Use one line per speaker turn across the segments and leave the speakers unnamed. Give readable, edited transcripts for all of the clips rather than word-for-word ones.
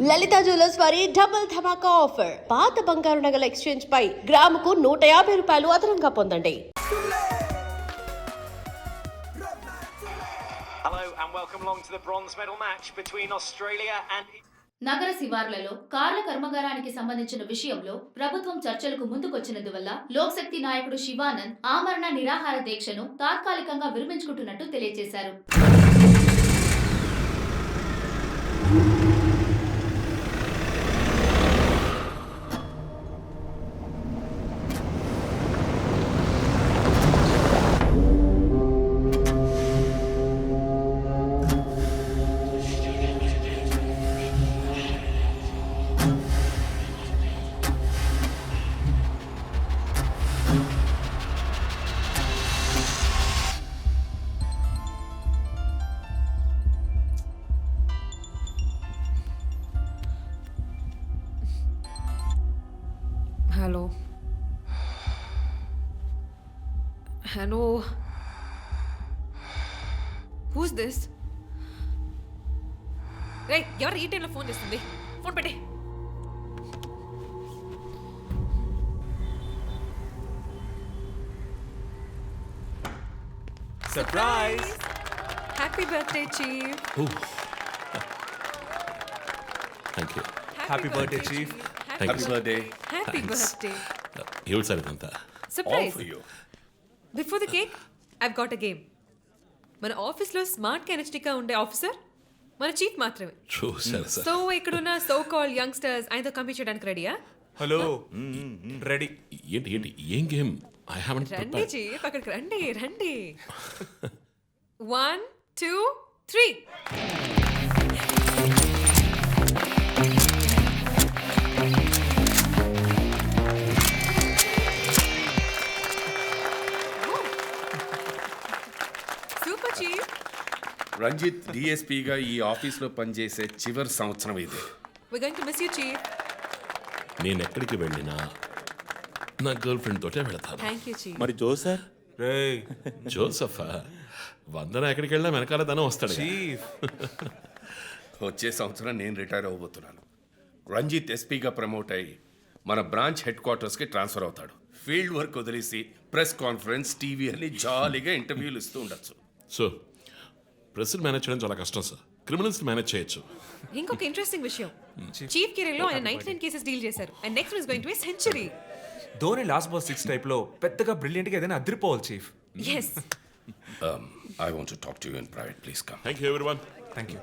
లలిత jewellers వారి double ధమాకా offer. పాత బంగారు నగల ఎక్స్చేంజ్ పై గ్రాముకు 150 రూపాయలు అదనంగా పొందండి.
Hello and welcome along to the bronze medal match between Australia and
నగర శివార్లలో కార్ల కర్మాగారానికి సంబంధించిన విషయంలో ప్రభుత్వం చర్చలకు ముందుకొచ్చినందువల్ల లోక్శక్తి నాయకుడు శివానంద్ ఆమరణ నిరాహార దీక్షను తాత్కాలికంగా విరమించుకుంటున్నట్టు తెలియజేశారు.
Hello. Who's this? రే ఎవరు ఈ టైంలో ఫోన్ చేస్తుంది? ఫోన్ పెట్టే.
Surprise!
Happy birthday, Chief.
Thank you.
Happy birthday, Chief.
Happy
birthday.
Happy
Thanks.
birthday.
ఎవరు సార్ ఇదంతా?
Surprise.
you.
Before the cake, I've got a game. మన ఆఫీస్లో స్మార్ట్ కెనెస్టిక్గా ఉండే ఆఫీసర్ మన చీఫ్ మాత్రమే.
చూసారు సార్.
సో ఇక్కడున్న సో కాల్ యంగ్స్టర్స్ ఆయనతో కంపీట్ చేయడానికి రెడీయా?
Hello ready.
ఏంటి ఏంటి ఏం గేమ్? ఐ హావెంట్
రండి
ప్రిపేర్డ్.
చీఫ్, అక్కడికి రండి రండి. 1 2 3. Super chief.
రంజిత్ డిఎస్పీగా ఈ ఆఫీస్లో పనిచేసే చివరి సంవత్సరం ఇది.
We're going to miss you, Chief.
నేను ఎక్కడికి వెళ్ళినా నా గర్ల్ ఫ్రెండ్ తోటే వెళతాను.
Thank you, Chief.
మరి జోసర్
రే
జోసఫా వందన ఎక్కడికి వెళ్ళినా వెనకాల తనే వస్తాడు.
చీఫ్.
వచ్చే సంవత్సరం నేను రిటైర్ అవ్వబోతున్నాను. రంజిత్ ఎస్పీగా ప్రమోట్ అయ్యి మన బ్రాంచ్ హెడ్ క్వార్టర్స్కి ట్రాన్స్ఫర్ అవుతాడు. ఫీల్డ్ వర్క్ వదిలేసి ప్రెస్ కాన్ఫరెన్స్, టీవీ అని జాలీగా ఇంటర్వ్యూలు ఇస్తూ ఉండొచ్చు.
సో ప్రెస్ని మేనేజ్ చేయడం చాలా కష్టం సార్. క్రిమినల్స్ని మేనేజ్ చేయొచ్చు.
ఇంకొక ఇంట్రెస్టింగ్ విషయం, చీఫ్ కెరీర్లో ఆయన 99 కేసెస్ డీల్ చేశారు and next is going to be century.
Dhoni last ball 6 టైప్లో పెద్దగా బ్రిలియంట్గా ఏదైనా అదిరిపోవాలి chief.
yes.
I want to talk to you in private, please come.
Thank you everyone.
Thank you.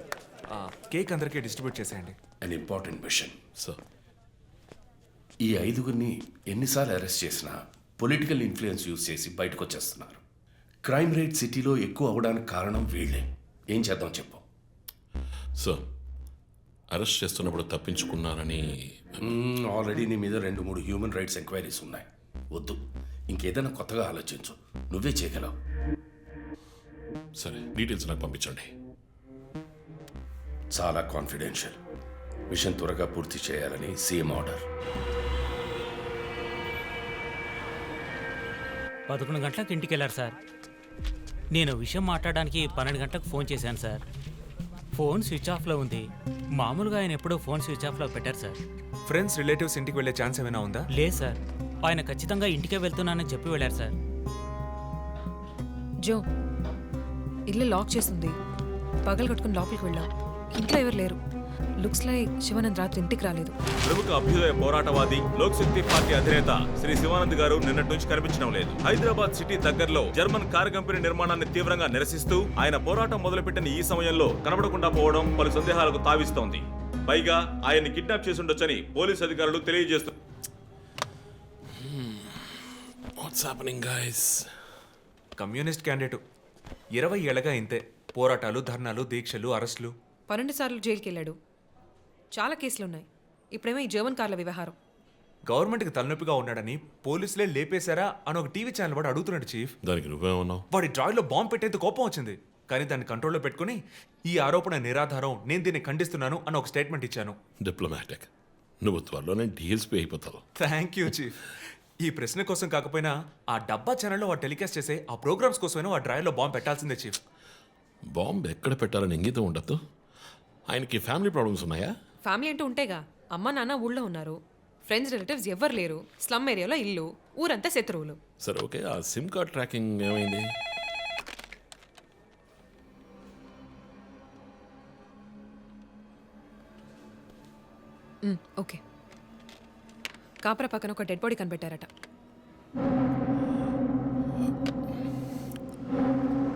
Cake అందరికీ డిస్ట్రిబ్యూట్ చేసేయండి.
An important machine.
సార్
ఈ 5గురిని ఎన్నిసార్లు arrest చేసినా పొలిటికల్ ఇన్ఫ్లుయెన్స్ యూజ్ చేసి బయటకు వచ్చేస్తున్నారు. క్రైమ్ రేట్ సిటీలో ఎక్కువ అవడానికి కారణం వీళ్ళే. ఏం చేద్దాం చెప్పు.
సార్ అరెస్ట్ చేస్తున్నప్పుడు తప్పించుకున్నారని
ఆల్రెడీ నీ మీద 2-3 హ్యూమన్ రైట్స్ ఎంక్వైరీస్ ఉన్నాయి. వద్దు, ఇంకేదైనా కొత్తగా ఆలోచించు. నువ్వే చేయగలవు.
సరే డీటెయిల్స్ నాకు పంపించండి.
చాలా కాన్ఫిడెన్షియల్. మిషన్ త్వరగా పూర్తి చేయాలని సీఎం ఆర్డర్.
11 గంటలకు ఇంటికి వెళ్ళారు సార్. నేను విషయం మాట్లాడడానికి 12 గంటలకు ఫోన్ చేశాను సార్. ఫోన్ స్విచ్ ఆఫ్లో ఉంది. మామూలుగా ఆయన ఎప్పుడూ ఫోన్ స్విచ్ ఆఫ్లో పెట్టారు సార్.
ఫ్రెండ్స్ రిలేటివ్స్ ఇంటికి వెళ్ళే ఛాన్స్ ఏమైనా ఉందా?
లేదు సార్, ఆయన ఖచ్చితంగా ఇంటికే వెళ్తున్నానని చెప్పి వెళ్ళారు సార్.
జో, ఇల్లు లాక్ చేస్తుంది. పగలు కట్టుకుని లోపలికి వెళ్ళాం. ఇంట్లో ఎవరు లేరు. లుక్స్ లైక్ శివానంద్ రాత్రి ఇంటికి రాలేదు.
ప్రముఖ అభ్యుదయ పోరాటవాది లోక్శక్తి పార్టీ అధినేత శ్రీ శివానంద్ గారు నిన్నటి నుంచి కనిపించడం లేదు. హైదరాబాద్ సిటీ దగ్గరలో జర్మన్ కార్ కంపెనీ నిర్మాణాన్ని తీవ్రంగా నిరసిస్తూ ఆయన పోరాటం మొదలుపెట్టిన ఈ సమయంలో కనబడకుండా పోవడం పలు సందేహాలకు తావిస్తోంది. పైగా ఆయన్ని కిడ్నాప్ చేసి ఉండొచ్చని పోలీసు అధికారులు తెలియజేస్తున్నారు.
What's happening guys?
Communist candidate 20 ఏళ్ళగా ఇంతే. పోరాటాలు, ధర్నాలు, దీక్షలు, అరెస్టులు.
12 సార్లు జైలుకి వెళ్ళాడు. చాలా కేసులు ఉన్నాయి. ఇప్పుడేమో ఈ జర్మన్ కార్ల వ్యవహారం.
గవర్నమెంట్కి తలనొప్పిగా ఉన్నాడని పోలీసులే లేపేశారా అని ఒక టీవీ ఛానల్ వాడు అడుగుతున్నాడు చీఫ్.
దానికి నువ్వేమన్నావు?
వాడి డ్రాయిలో బాంబు పెట్టేందుకు కోపం వచ్చింది, కానీ దాన్ని కంట్రోల్లో పెట్టుకుని ఈ ఆరోపణ నిరాధారం, నేను దీన్ని ఖండిస్తున్నాను అని ఒక స్టేట్మెంట్ ఇచ్చాను.
డిప్లొమాటిక్. నువ్వు త్వరలోనే డిఎస్పీ అయిపోతావు.
Thank you chief. ఈ ప్రశ్న కోసం కాకపోయినా ఆ డబ్బా ఛానల్లో వాడు టెలికాస్ట్ చేసే ఆ ప్రోగ్రామ్స్ కోసమైనా ఆ డ్రాయిలో బాంబు పెట్టాల్సిందే చీఫ్.
బాంబు ఎక్కడ పెట్టాలని ఇంగితం ఉండద్దు. ఆయనకి ఫ్యామిలీ ప్రాబ్లమ్స్ ఉన్నాయా?
ఫ్యామిలీ అంటూ ఉంటేగా అమ్మ నాన్న ఊళ్ళో ఉన్నారు, ఫ్రెండ్స్ రిలేటివ్స్ ఎవ్వరు లేరు, స్లమ్ ఏరియాలో ఇల్లు, ఊరంతా శత్రువులు.
సరే ఓకే, ఆ సిమ్ కార్డ్ ట్రాకింగ్ ఏమైంది?
ఓకే. కాపర పక్కన ఒక డెడ్ బాడీ కనిపెట్టారట.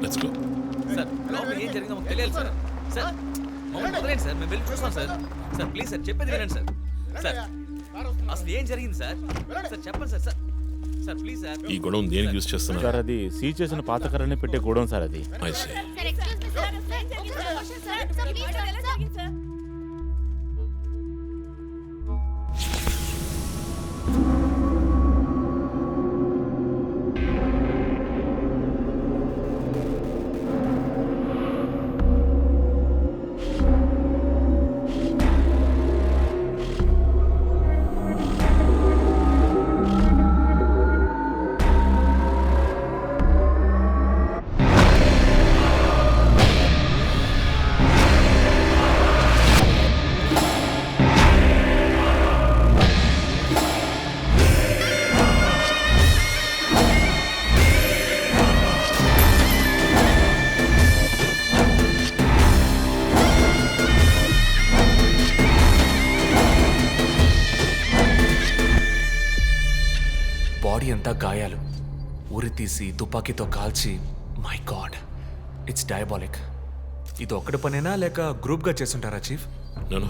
Let's go.
సార్ లోపల ఏం జరిగిందో మాకు తెలియాలి సార్. సార్ మమ్మల్ని వదిలేండి సార్, మేము వెళ్ళి చూస్తాం సార్. సార్ ప్లీజ్ సార్, చెప్పేది వినండి సార్. సార్ అసలు ఏం జరిగింది సార్? సార్ చెప్పండి sir. Sir sir please sir.
ఈ గొడవ దేనికి యూజ్ చేస్తున్నారు?
సార్ అది సీజ్ చేసిన పాత కర్రని పెట్టే గోడౌన్ సార్ అది.
I see.
బాడీ అంతా గాయాలు, ఉరి తీసి తుపాకీతో కాల్చి, మై గాడ్, ఇట్స్ డయాబాలిక్. ఇది ఒక్కడి పనేనా లేక గ్రూప్గా చేస్తుంటారా చీఫ్?
నేను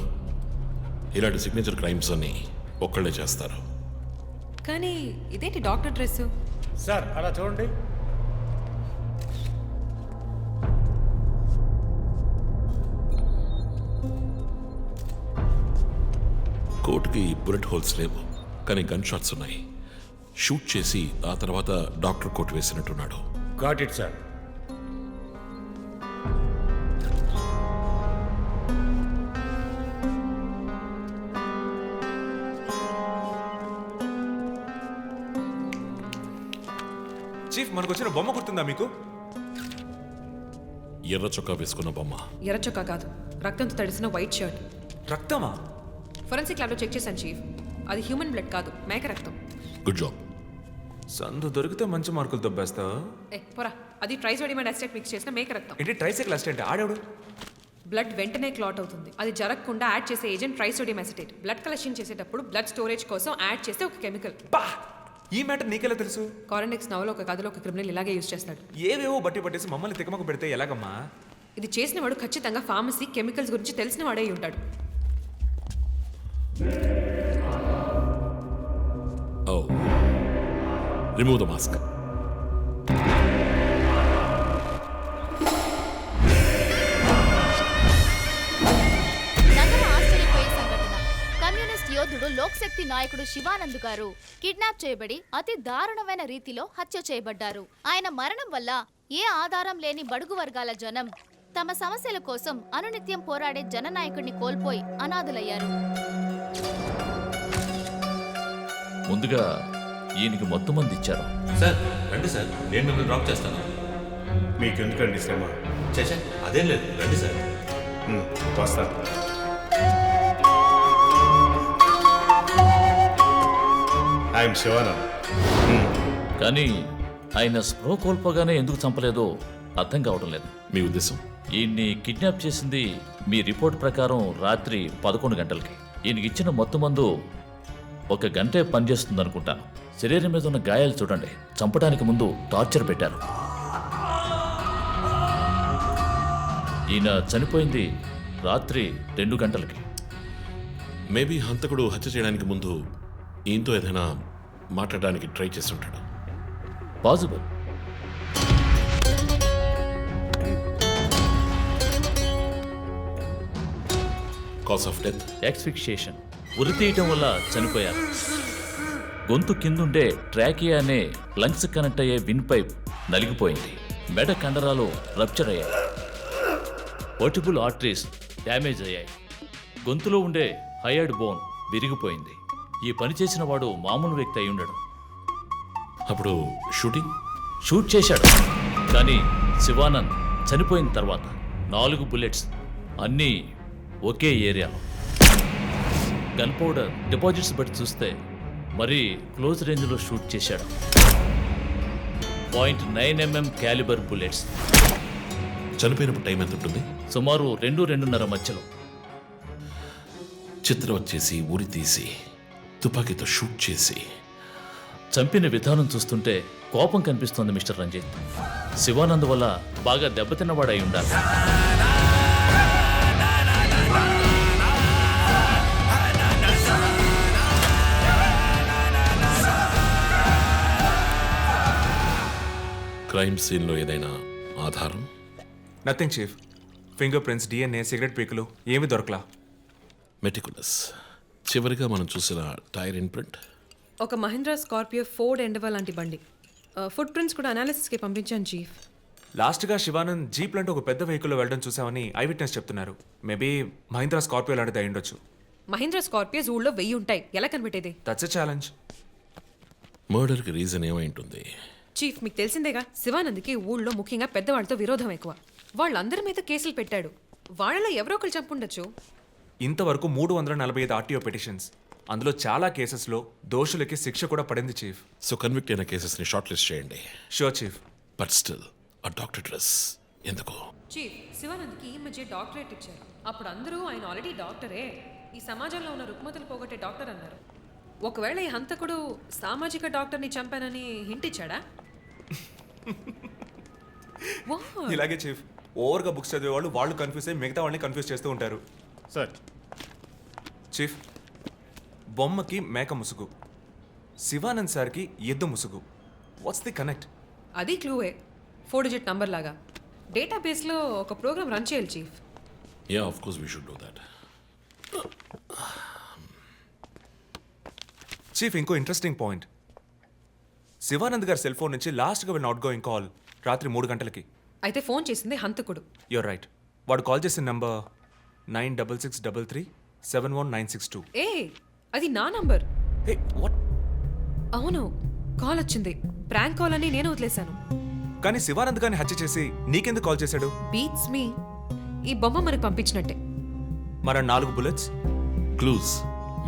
ఇలాంటి సిగ్నేచర్ క్రైమ్స్ అన్ని ఒక్కళ్ళే చేస్తారు.
కానీ ఇదేంటి డాక్టర్ డ్రెస్?
సార్ అలా చూడండి.
కోట్కి బుల్లెట్ హోల్స్ లేవు, కానీ గన్ షాట్స్ ఉన్నాయి. షూట్ చేసి ఆ తర్వాత డాక్టర్ కోట్ వేసినట్టున్నాడు.
Got it sir.
చీఫ్, మనకు వచ్చిన బొమ్మ గుర్తుందా మీకు?
ఎర్ర చొక్కా వేసుకున్న బొమ్మ.
ఎర్ర చొక్కా కాదు, రక్తంతో తడిసిన వైట్ షర్ట్.
రక్తమా?
ఫోరెన్సిక్ ల్యాబ్లో చెక్ చేశాను చీఫ్, అది హ్యూమన్ బ్లడ్ కాదు, మేక రక్తం.
Good job.
సందు దొరికితే మంచి మార్కులు దొబ్బేస్తావు.
పోరా, అది ట్రైసోడియం అండ్ అసిటేట్ మిక్స్ చేసిన మేక రక్తం.
ఏంటి ట్రైసైకిల్ అసిస్టెంట్? ఆడేవాడు?
బ్లడ్ వెంటనే క్లాట్ అవుతుంది. అది జరగకుండా యాడ్ చేసే agent trisodium acetate. Blood collection చేసేటప్పుడు బ్లడ్ స్టోరేజ్ కోసం యాడ్ చేసే ఒక కెమికల్.
పా! ఈ మ్యాటర్ నీకెలా తెలుసు?
కారెండెక్స్ నవలో ఒక కథలో ఒక క్రిమినల్ ఇలాగే యూజ్ చేస్తాడు.
ఏవేవో బట్టి పట్టేసి మమ్మల్ని తికమక పెడితే ఎలాగమ్మా?
ఇది చేసిన వాడు ఖచ్చితంగా ఫార్మసీ కెమికల్స్ గురించి తెలిసిన వాడే ఉంటాడు.
ఓ, రిమూవ్ ద మాస్క్.
నగర ఆశ్చర్యపోయే సంఘటన. కమ్యూనిస్ట్ యోధుడు లోక్శక్తి నాయకుడు శివానంద్ గారు కిడ్నాప్ చేయబడి అతి దారుణమైన రీతిలో హత్య చేయబడ్డారు. ఆయన మరణం వల్ల ఏ ఆధారం లేని బడుగు వర్గాల జనం తమ సమస్యల కోసం అనునిత్యం పోరాడే జననాయకుడిని కోల్పోయి అనాథులయ్యారు.
ముందుగా ఈయనకి మొత్తం మంది ఇచ్చారు.
సార్ రండి సార్, నేను మిమ్మల్ని డ్రాప్ చేస్తాను.
మీకెందుకండి శ్రమ?
చేసా అదేం లేదు, రండి సార్.
వస్తా. ఐఎమ్ శివానంద్.
కానీ ఆయన స్పృహ కోల్పోగానే ఎందుకు చంపలేదో అర్థం కావడం లేదు.
మీ ఉద్దేశం?
ఈయన్ని కిడ్నాప్ చేసింది మీ రిపోర్ట్ ప్రకారం రాత్రి 11 గంటలకి. ఈయనకి ఇచ్చిన మొత్తం మందు 1 గంటే పనిచేస్తుంది అనుకుంటాను. శరీరం మీద ఉన్న గాయాలు చూడండి, చంపడానికి ముందు టార్చర్ పెట్టారు. ఈయన చనిపోయింది రాత్రి 2 గంటలకి.
మేబీ హంతకుడు హత్య చేయడానికి ముందు ఈయనతో ఏదైనా మాట్లాడడానికి ట్రై చేసి ఉంటాడు.
Possible.
Cause of death?
Asphyxiation, ఉరి తీయటం వల్ల చనిపోయారు. గొంతు కిందుండే ట్రాకియా అనే లంగ్స్ కనెక్ట్ అయ్యే విన్ పైప్ నలిగిపోయింది. మెడ కండరాలు రప్చర్ అయ్యాయి. వర్టిబుల్ ఆర్టరీస్ డ్యామేజ్ అయ్యాయి. గొంతులో ఉండే హయర్డ్ బోన్ విరిగిపోయింది. ఈ పని చేసిన వాడు మామూలు వ్యక్తి అయి ఉండడు.
అప్పుడు
షూట్ చేశాడు, కానీ శివానంద్ చనిపోయిన తర్వాత 4 బుల్లెట్స్, అన్నీ ఒకే ఏరియాలో. గన్ పౌడర్ డిపాజిట్స్ బట్టి చూస్తే మరీ క్లోజ్ రేంజ్లో షూట్ చేశాడు. .9mm calibre bullets.
చనిపోయినప్పుడు టైం ఎంత ఉంటుంది?
సుమారు 2-2:30 మధ్యలో.
చిత్రం వచ్చేసి ఉరి తీసి తుపాకీతో షూట్ చేసి
చంపిన విధానం చూస్తుంటే కోపం కనిపిస్తోంది మిస్టర్ రంజిత్. శివానంద్ వల్ల బాగా దెబ్బతిన్నవాడై ఉండాలి.
క్రైమ్ సీన్లో ఏదైనా ఆధారం?
Nothing chief. Fingerprints, DNA, cigarette పీకులు ఏమీ దొరకలా.
మెటికులస్. చివరిగా మనం చూసిన టైర్ ఇంప్రింట్
ఒక మహీంద్రా స్కార్పియో ఫోర్డ్ ఎండవా లాంటి బండి. ఫుట్ ప్రింట్స్ కూడా అనాలిసిస్కి పంపించాను చీఫ్.
లాస్ట్గా శివానంద్ జీప్ లాంటి ఒక పెద్ద వెహికల్లో వెళ్ళడం చూసామని ఐ విట్నెస్ చెప్తున్నారు. మేబీ మహీంద్రా స్కార్పియో లాంటిది అయి ఉండొచ్చు.
మహీంద్రా స్కార్పియోస్ ఊళ్ళో 1000 ఉంటాయి, ఎలా కనిపెట్టేది?
That's a challenge.
మర్డర్కి రీజన్ ఏమై ఉంటుంది?
చీఫ్, మీకు తెలిసిందేగా, శివానంద్కి ఊళ్ళో ముఖ్యంగా పెద్దవాళ్ళతో విరోధం ఎక్కువ. వాళ్ళందరి మీద కేసులు పెట్టాడు. వాళ్ళలో ఎవరో ఒకరు చంపుండొచ్చు.
ఇంతవరకు 345 ఆర్టీఓ పిటిషన్స్. అందులో చాలా కేసెస్లో దోషులకి శిక్ష కూడా పడింది చీఫ్.
సో కన్విక్ట్ అయిన కేసెస్ని షార్ట్ లిస్ట్ చేయండి.
Sure chief.
బట్ స్టిల్ ఆ డాక్టర్ డ్రెస్ ఎందుకు?
చీఫ్, శివానంద్కి ఈ మధ్య డాక్టరేట్ ఇచ్చారు. అప్పుడు అందరూ ఆయన ఆల్రెడీ డాక్టరే, ఈ సమాజంలో ఉన్న రుగ్మతలు పోగొట్టే డాక్టర్ అన్నారు. ఒకవేళ ఈ హంతకుడు సామాజిక డాక్టర్ని చంపానని హింట్ ఇచ్చాడా?
ఇలాగే చీఫ్, ఓవర్గా బుక్స్ చదివే వాళ్ళు కన్ఫ్యూజ్ అయ్యి మిగతా వాళ్ళని కన్ఫ్యూజ్ చేస్తూ ఉంటారు.
సార్,
చీఫ్, బొమ్మకి మేక ముసుగు, శివానంద్ సార్కి ఎద్దు ముసుగు. What's the connect?
అది క్లూవే, 4 డిజిట్ నంబర్ లాగా. డేటాబేస్లో ఒక ప్రోగ్రామ్ రన్ చేయాలి chief.
Yeah, of course we should do that.
Chief, ఇంకో ఇంట్రెస్టింగ్ పాయింట్. శివానంద్ గారి సెల్ ఫోన్ నుంచి లాస్ట్గా వెళ్ళిన అవుట్ గోయింగ్ కాల్ రాత్రి 3 గంటలకి.
అయితే ఫోన్ చేసింది హంతకుడు.
You're right. వాడు కాల్ చేసిన నంబర్ 9663371962.
ఏ, అది నా నంబర్.
Hey, what?
అవును, కాల్ వచ్చింది. ప్రాంక్ కాల్ అని నేను వదిలేశాను.
కానీ శివానంద్ గారిని హత్య చేసి నీకెందుకు కాల్ చేశాడు?
బీట్స్ మీ. ఈ బొమ్మ మనకు పంపించినట్టే.
మన 4 bullets,
clues,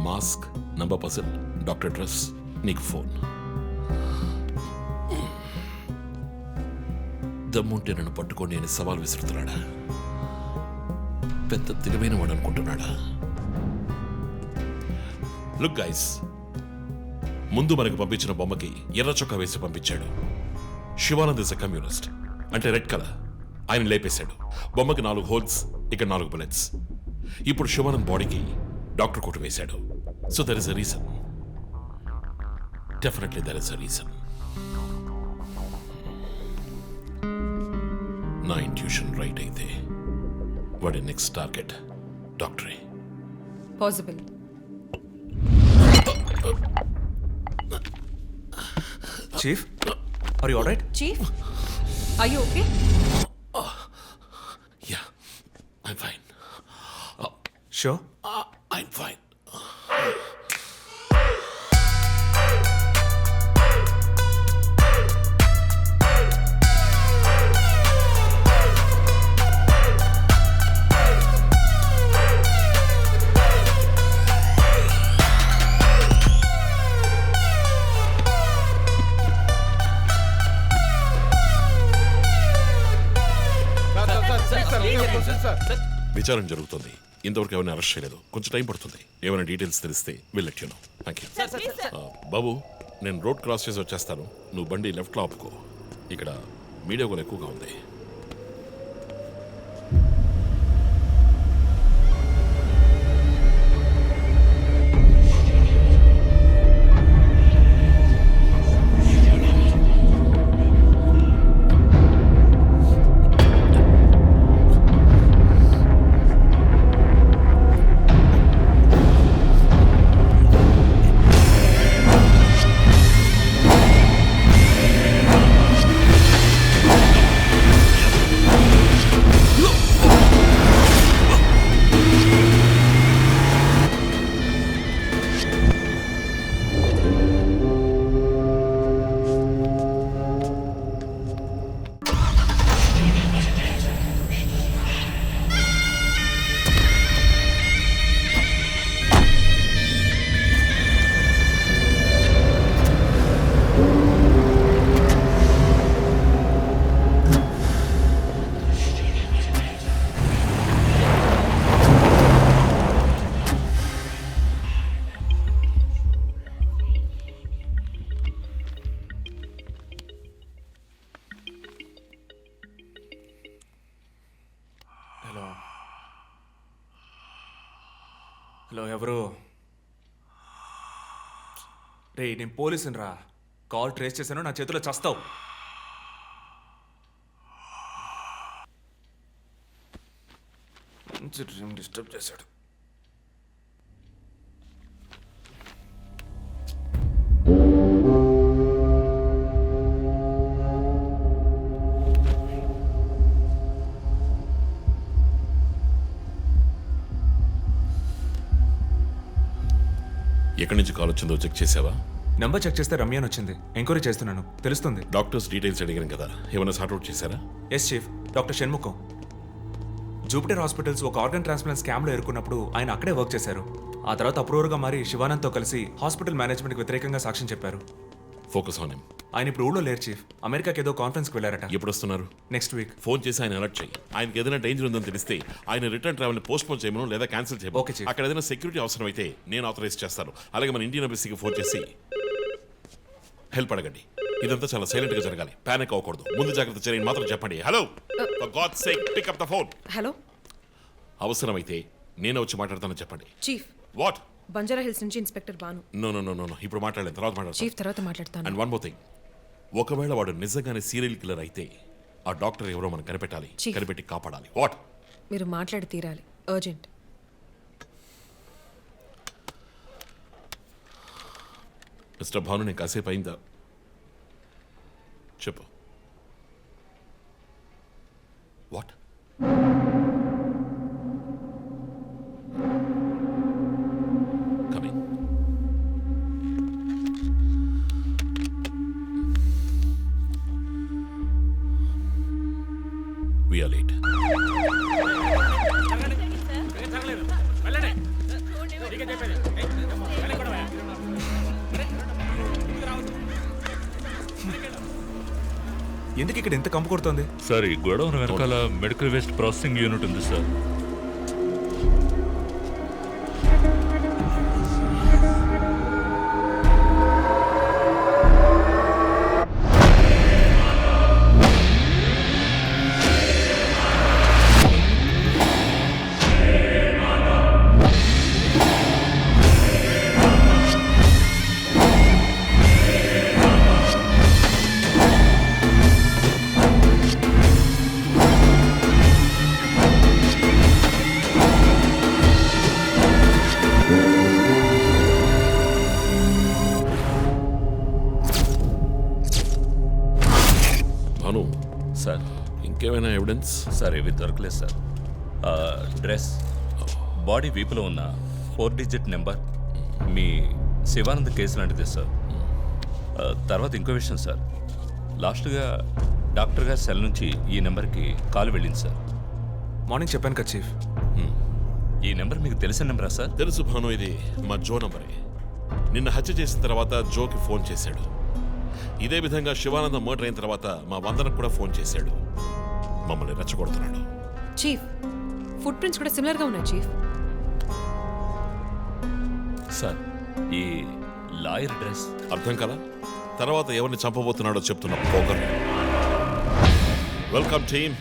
mask, number person, doctor dress, నీకు ఫోన్. దమ్ముంటే నన్ను పట్టుకొని నేను సవాల్ విసురుతున్నాడా? పెద్ద తెలివైన వాడు అనుకుంటున్నాడా? లుక్ గైస్, ముందు మనకు పంపించిన బొమ్మకి ఎర్ర చొక్కా వేసి పంపించాడు. శివానంద్ ఇస్ అ కమ్యూనిస్ట్, అంటే రెడ్ కలర్. ఆయన లేపేశాడు. బొమ్మకి 4 హోల్స్, ఇక్కడ 4 బుల్లెట్స్. ఇప్పుడు శివానంద్ బాడీకి డాక్టర్ కోట్ వేశాడు. So there is a reason. Definitely there is a reason. నా ఇంట్యూషన్ రైట్ అయితే వాడి నెక్స్ట్ టార్గెట్ డాక్టరే.
Possible.
Chief, are you alright?
Chief, are you okay?
Yeah, I'm fine.
Sure?
I'm fine. విచారణ జరుగుతుంది. ఇంతవరకు ఎవరిని arrest చేయలేదు. కొంచెం టైం పడుతుంది. ఏమైనా డీటెయిల్స్ తెలిస్తే will let you know. Thank you. బాబు, నేను రోడ్ క్రాస్ చేసి వచ్చేస్తాను. నువ్వు బండి లెఫ్ట్లో ఆపుకో. ఇక్కడ మీడియా కూడా ఎక్కువగా ఉంది.
హలో ఎవరు? రే నేను పోలీసుని రా. కాల్ ట్రేస్ చేశాను, నా చేతిలో చస్తావు. మంచి డ్రీమ్ డిస్టర్బ్ చేశాడు.
ఎక్కడి నుంచి కాల్ వచ్చిందో చెక్ చేసావా?
నంబర్ చెక్ చేస్తే రమ్య అని వచ్చింది. ఎంక్వైరీ చేస్తున్నాను, తెలుస్తుంది.
డాక్టర్స్ డీటెయిల్స్ అడిగాను కదా, ఏమైనా సార్ట్అవుట్ చేశారా?
Yes chief, doctor Shanmukham. Jupiter hospitals ఒక ఆర్గన్ ట్రాన్స్ప్లాంట్ స్కామ్లో ఎరుకున్నప్పుడు ఆయన అక్కడే వర్క్ చేశారు. ఆ తర్వాత అప్రూవర్గా మారి శివానంద్తో కలిసి హాస్పిటల్ మేనేజ్మెంట్కి వ్యతిరేకంగా సాక్ష్యం చెప్పారు.
Focus on him.
ఆయన ఇప్పుడు ఊళ్ళో లేరు చీఫ్, అమెరికాకి ఏదో కాన్ఫరెన్స్కి వెళ్ళారట.
ఎప్పుడు వస్తున్నారు?
Next week.
ఫోన్ చేసి ఆయన అలర్ట్ చేయి. ఆయనకి ఏదైనా డేంజర్ ఉందని తెలిస్తే ఆయన రిటర్న్ ట్రావెల్ పోస్ట్ పోన్ చేయమను లేదా క్యాన్సిల్ చేయమను.
Okay, chief.
అక్కడ ఏదైనా సెక్యూరిటీ అవసరం అయితే నేను ఆథరైజ్ చేస్తాను. అలాగే మన ఇండియన్ ఎంబసీకి ఫోన్ చేసి హెల్ప్ అడగండి. ఇదంతా చాలా సైలెంట్ గా జరగాలి, పానిక్ అవ్వకూడదు. ముందు జాగ్రత్త చర్యని మాత్రం చెప్పండి. Hello, for God's sake pick up the phone.
Hello
అవసరమైతే నేనే వచ్చి మాట్లాడతానని చెప్పండి.
Chief,
what?
బంజారా హిల్స్ నుంచి inspector Bhanu.
No no no no no, ఇప్పుడు మాట్లాడలేదు, తర్వాత మాట్లాడతాను.
చీఫ్ తర్వాత మాట్లాడతాను.
అండ్ వన్ మోర్ థింగ్, ఒకవేళ వాడు నిజంగానే సీరియల్ కిల్లర్ అయితే ఆ డాక్టర్ ఎవరో మనం కనిపెట్టాలి,
Chief.
కనిపెట్టి కాపాడాలి. వాట్?
మీరు మాట్లాడి తీరాలి, అర్జెంట్.
మిస్టర్ భాను, నేను కాసేపు అయిందా? చెప్పు. What? Coming. We are late.
ఎందుకు ఇక్కడ ఎంత కంపు కొడుతోంది?
సార్, ఈ గొడవన వెనకాల మెడికల్ వేస్ట్ ప్రాసెసింగ్ యూనిట్ ఉంది సార్.
భాను,
సార్
ఇంకేమైనా ఎవిడెన్స్?
సార్ ఏవి దొరకలేదు సార్. డ్రెస్, బాడీ వీపులో ఉన్న 4 డిజిట్ నెంబర్ మీ శివానంద్ కేసు లాంటిదే సార్. తర్వాత ఇంకో విషయం సార్, లాస్ట్గా డాక్టర్ గారి సెల్ నుంచి ఈ నెంబర్కి కాల్ వెళ్ళింది సార్.
మార్నింగ్ చెప్పాను కదా చీఫ్.
ఈ నెంబర్ మీకు తెలిసిన నెంబరా సార్?
తెలుసు భాను, ఇది మా జో నంబరే. నిన్న హత్య చేసిన తర్వాత జోకి ఫోన్ చేశాడు. ఇదే విధంగా శివానందం మర్డర్ అయిన తర్వాత మా వందనకు కూడా ఫోన్ చేశాడు. మమ్మల్ని రెచ్చగొడుతున్నాడు.
చీఫ్, ఫుట్ ప్రింట్స్ కూడా సిమిలర్ గా ఉన్నాయి చీఫ్.
సార్, ఈ లాయర్ డ్రెస్
అర్థం కదా? తర్వాత ఎవరిని చంపబోతున్నాడో చెప్తున్న poker. Welcome team.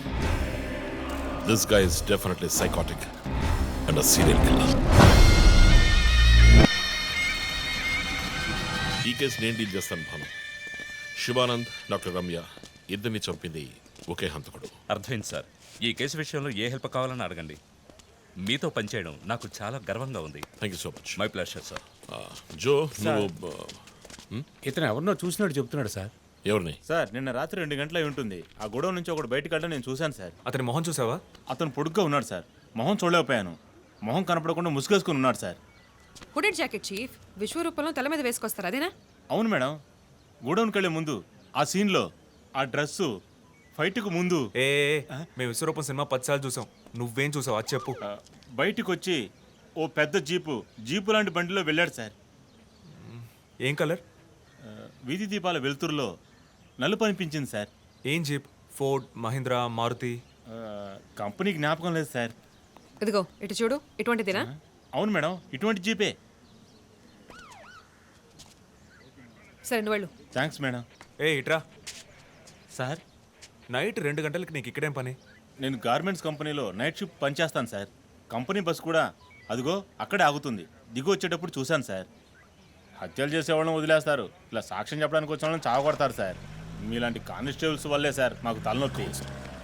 This guy is definitely psychotic and a serial killer. ఈ కేసు నేను డీల్ చేస్తాను భాను. శివానంద్, డాక్టర్ రమ్య ఇద్దరిని చంపింది ఒకే హంతకుడు.
అర్థమైంది సార్. ఈ కేసు విషయంలో ఏ హెల్ప్ కావాలని అడగండి. మీతో పనిచేయడం నాకు చాలా గర్వంగా ఉంది.
Thank you so much.
My pleasure sir.
Joe, నువ్వు
ఇతను ఎవరినో చూసినట్టు చెప్తున్నాడు సార్.
ఎవరిని?
సార్, నిన్న రాత్రి 2 గంటల అయి ఉంటుంది. ఆ గొడవ నుంచి ఒకడు బయటకు వెళ్ళడం నేను చూశాను సార్.
అతని మొహం చూసావా?
అతను పొడుగ్గా ఉన్నాడు సార్. మొహం చూడలేకపోయాను. మొహం కనపడకుండా ముసుగేసుకుని ఉన్నాడు సార్.
హుడెడ్ జాకెట్ చీఫ్, విశ్వరూపంలో తల మీద వేసుకొస్తారు అదేనా?
అవును మేడం. గోడౌన్కి వెళ్ళే ముందు ఆ సీన్లో ఆ డ్రెస్సు ఫైట్కు ముందు
ఏ మేము విశ్వరూపం సినిమా 10 సార్లు చూసాం. నువ్వేం చూసావు అది చెప్పు.
బయటికి వచ్చి ఓ పెద్ద జీపు లాంటి బండిలో వెళ్ళాడు సార్.
ఏం కలర్?
వీధి దీపాల వెలుతురులో నలుపు అనిపించింది సార్.
ఏం జీప్? ఫోర్డ్, మహీంద్రా, మారుతి?
కంపెనీ జ్ఞాపకం లేదు సార్.
ఇదిగో ఇటు చూడు, ఇటువంటిదేనా?
అవును మేడం, ఇటువంటి జీపే.
సరే నువ్వు వెళ్ళు.
Thanks madam.
ఇట్రా
సార్,
నైట్ 2 గంటలకి నీకు ఇక్కడేం పని?
నేను గార్మెంట్స్ కంపెనీలో నైట్ షిఫ్ట్ పనిచేస్తాను సార్. కంపెనీ బస్ కూడా అదిగో అక్కడే ఆగుతుంది. దిగు వచ్చేటప్పుడు చూశాను సార్. హత్యలు చేసేవాళ్ళని వదిలేస్తారు, ఇలా సాక్ష్యం చెప్పడానికి వచ్చిన వాళ్ళని చావగొడతారు సార్. మీలాంటి కానిస్టేబుల్స్ వల్లే సార్ మాకు తలనొప్పి.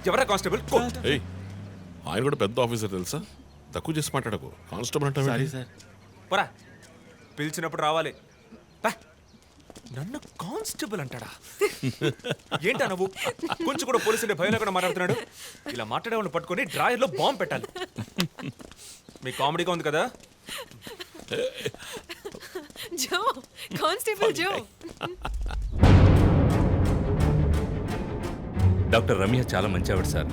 ఎవరా కానిస్టేబుల్?
ఏయ్, ఆయన కూడా పెద్ద ఆఫీసర్ తెలుసా? తక్కువ చేసి మాట్లాడకు. కానిస్టేబుల్ అంటే
సారీ సార్.
పరా, పిలిచినప్పుడు రావాలి. పా. నన్ను కానిస్టేబుల్ అంటాడా? ఏంటా నువ్వు? కొంచెం కూడా పోలీసుని భయం లేకుండా మాట్లాడుతున్నాడు. ఇలా మాట్లాడే వాళ్ళని పట్టుకొని డ్రాయర్లో బాంబు పెట్టాలి. మీ కామెడీగా ఉంది కదా?
జో, కానిస్టేబుల్ జో.
డాక్టర్ రమ్య చాలా మంచి ఆవిడ సార్.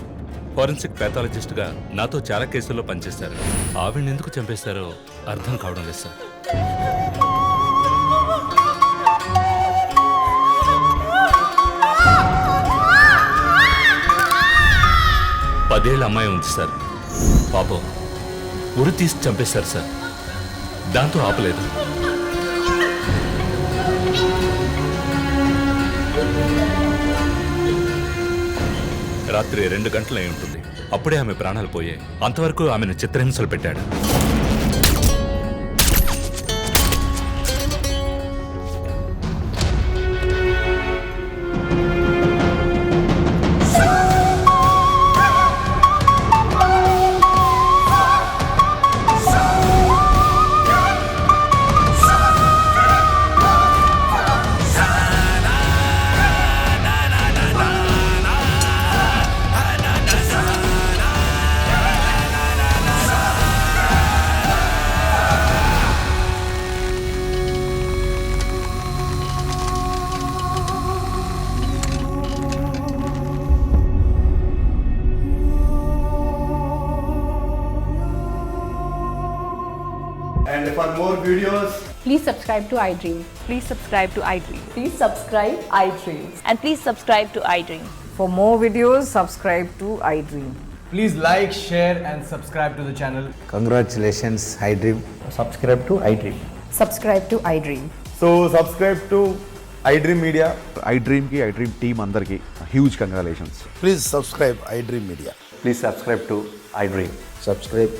ఫోరెన్సిక్ ప్యాథాలజిస్ట్గా నాతో చాలా కేసుల్లో పనిచేశారు. ఆవిడని ఎందుకు చంపేశారో అర్థం కావడం లేదు సార్. పదేళ్ళ అమ్మాయి ఉంది సార్. పాపం ఉరి తీసి చంపేశారు సార్. దాంతో ఆపలేదు. రాత్రి 2 గంటలై ఉంటుంది. అప్పుడే ఆమె ప్రాణాలు పోయాయి. అంతవరకు ఆమెను చిత్రహింసలు పెట్టాడు.
And for more videos,
please subscribe to iDream.
Please subscribe to iDream.
Please subscribe iDream.
And please subscribe to iDream.
For more videos, subscribe to iDream.
please like, share and subscribe to the channel.
Congratulations, iDream.
Subscribe to iDream.
Subscribe to iDream.
So subscribe to iDream Media.
iDream ki iDream team andarki huge congratulations.
Please subscribe iDream Media.
Please subscribe to iDream.
Subscribe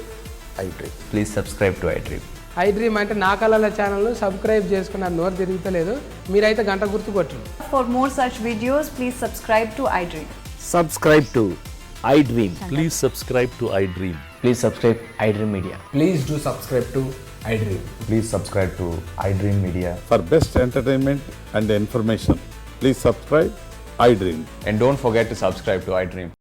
iDream.
Please subscribe to iDream.
iDream అంటే నా కళల ఛానల్ను subscribe చేసుకున్న నోరు తిరుగుతలేదు. మీరైతే గంట గుర్తు కొట్టండి.
For more such videos, please subscribe to iDream.
Subscribe to iDream.
Please subscribe to iDream.
Please subscribe iDream Media.
Please do subscribe to iDream.
Please subscribe to iDream Media.
For best entertainment and information, please subscribe iDream.
And don't forget to subscribe to iDream.